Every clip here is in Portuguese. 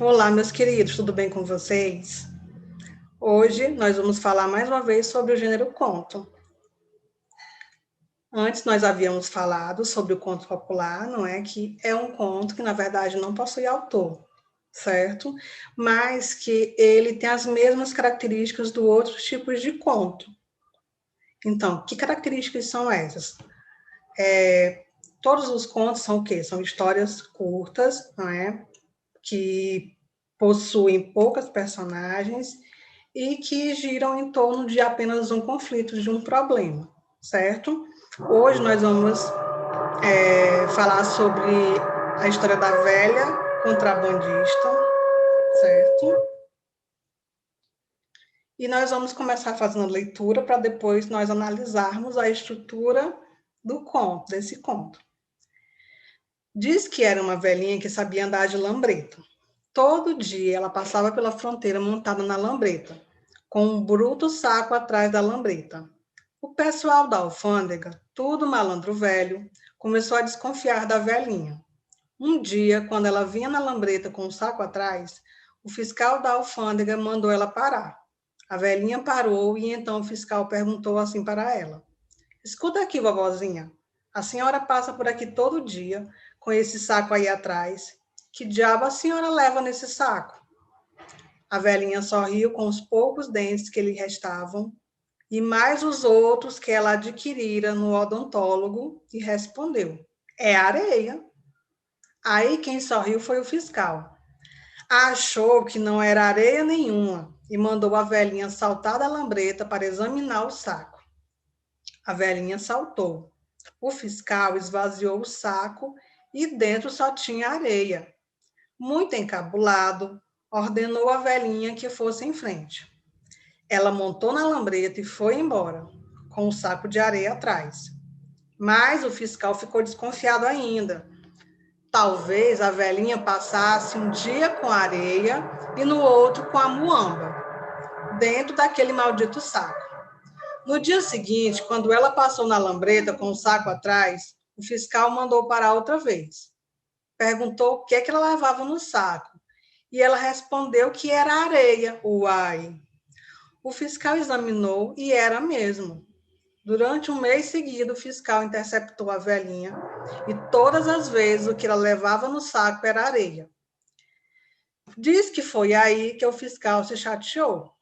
Olá, meus queridos, tudo bem com vocês? Hoje nós vamos falar mais uma vez sobre o gênero conto. Antes nós havíamos falado sobre o conto popular, não é? Que é um conto que, na verdade, não possui autor, certo? Mas que ele tem as mesmas características do outros tipos de conto. Então, que características são essas? Todos os contos são o quê? São histórias curtas, não é? Que possuem poucas personagens e que giram em torno de apenas um conflito, de um problema, certo? Hoje nós vamos falar sobre a história da velha contrabandista, certo? E nós vamos começar fazendo a leitura para depois nós analisarmos a estrutura do conto, desse conto. Diz que era uma velhinha que sabia andar de lambreta. Todo dia ela passava pela fronteira montada na lambreta, com um bruto saco atrás da lambreta. O pessoal da alfândega, tudo malandro velho, começou a desconfiar da velhinha. Um dia, quando ela vinha na lambreta com o saco atrás, o fiscal da alfândega mandou ela parar. A velhinha parou e então o fiscal perguntou assim para ela: Escuta aqui, vovozinha, a senhora passa por aqui todo dia com esse saco aí atrás. Que diabo a senhora leva nesse saco? A velhinha sorriu com os poucos dentes que lhe restavam e mais os outros que ela adquirira no odontólogo e respondeu: É areia. Aí quem sorriu foi o fiscal. Achou que não era areia nenhuma e mandou a velhinha saltar da lambreta para examinar o saco. A velhinha saltou. O fiscal esvaziou o saco e dentro só tinha areia. Muito encabulado, ordenou a velhinha que fosse em frente. Ela montou na lambreta e foi embora, com o saco de areia atrás. Mas o fiscal ficou desconfiado ainda. Talvez a velhinha passasse um dia com a areia e no outro com a muamba, dentro daquele maldito saco. No dia seguinte, quando ela passou na lambreta com o saco atrás, o fiscal mandou parar outra vez. Perguntou o que ela levava no saco. E ela respondeu que era areia. Uai! O fiscal examinou e era mesmo. Durante um mês seguido, o fiscal interceptou a velhinha e todas as vezes o que ela levava no saco era areia. Diz que foi aí que o fiscal se chateou.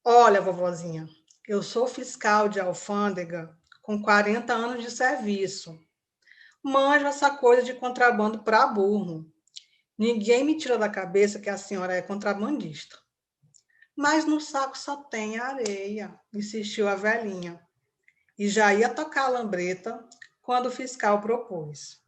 Olha, vovozinha, eu sou fiscal de alfândega com 40 anos de serviço. Manjo essa coisa de contrabando para burro. Ninguém me tira da cabeça que a senhora é contrabandista. Mas no saco só tem areia, insistiu a velhinha. E já ia tocar a lambreta quando o fiscal propôs.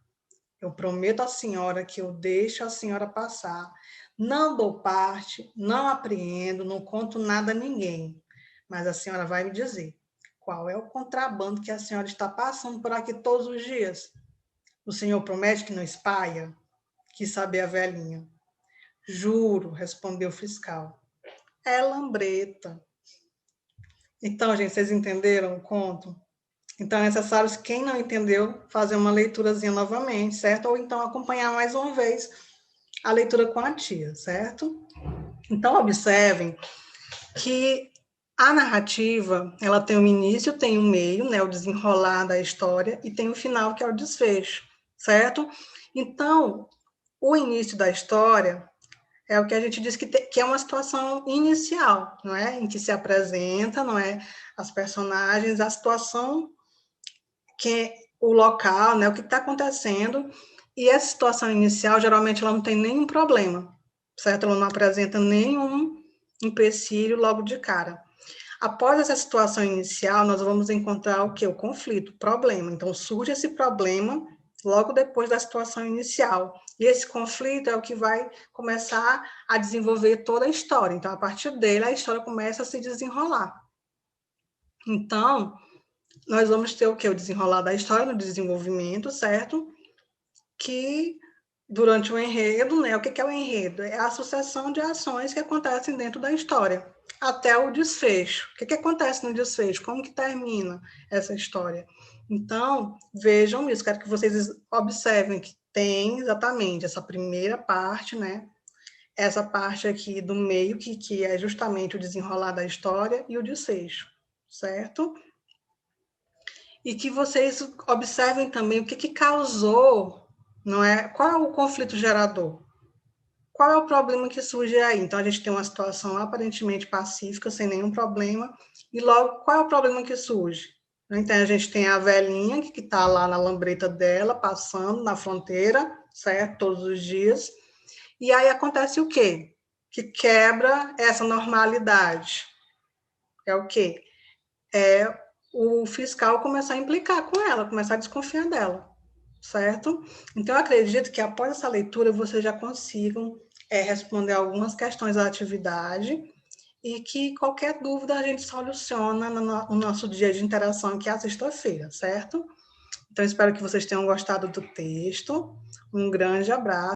Eu prometo à senhora que eu deixo a senhora passar. Não dou parte, não apreendo, não conto nada a ninguém. Mas a senhora vai me dizer qual é o contrabando que a senhora está passando por aqui todos os dias. O senhor promete que não espalha? Quis saber a velhinha. Juro, respondeu o fiscal. É lambreta. Então, gente, vocês entenderam o conto? Então, é necessário, quem não entendeu, fazer uma leiturazinha novamente, certo? Ou então acompanhar mais uma vez a leitura com a tia, certo? Então, observem que a narrativa, ela tem um início, tem um meio, né, o desenrolar da história, e tem o final, que é o desfecho, certo? Então, o início da história é o que a gente diz que é uma situação inicial, não é? Em que se apresenta, não é? As personagens, a situação, que é o local, né? O que está acontecendo. E essa situação inicial, geralmente, ela não tem nenhum problema, certo? Ela não apresenta nenhum empecilho logo de cara. Após essa situação inicial, nós vamos encontrar o quê? O conflito, o problema. Então, surge esse problema logo depois da situação inicial. E esse conflito é o que vai começar a desenvolver toda a história. Então, a partir dele, a história começa a se desenrolar. Então, nós vamos ter o quê? O desenrolar da história, no desenvolvimento, certo? Que, durante o enredo, né? O que é o enredo? É a sucessão de ações que acontecem dentro da história, até o desfecho. O que acontece no desfecho? Como que termina essa história? Então, vejam isso, quero que vocês observem que tem exatamente essa primeira parte, né? essa parte aqui do meio, que é justamente o desenrolar da história e o desfecho, certo? E que vocês observem também o que causou, não é? Qual é o conflito gerador? Qual é o problema que surge aí? Então, a gente tem uma situação aparentemente pacífica, sem nenhum problema, e logo, qual é o problema que surge? Então, a gente tem a velhinha que está lá na lambreta dela, passando na fronteira, certo? Todos os dias. E aí acontece o quê? Que quebra essa normalidade. É o quê? É o fiscal começar a implicar com ela, começar a desconfiar dela, certo? Então, eu acredito que após essa leitura vocês já consigam responder algumas questões da atividade e que qualquer dúvida a gente soluciona no nosso dia de interação, que é a sexta-feira, certo? Então, espero que vocês tenham gostado do texto. Um grande abraço.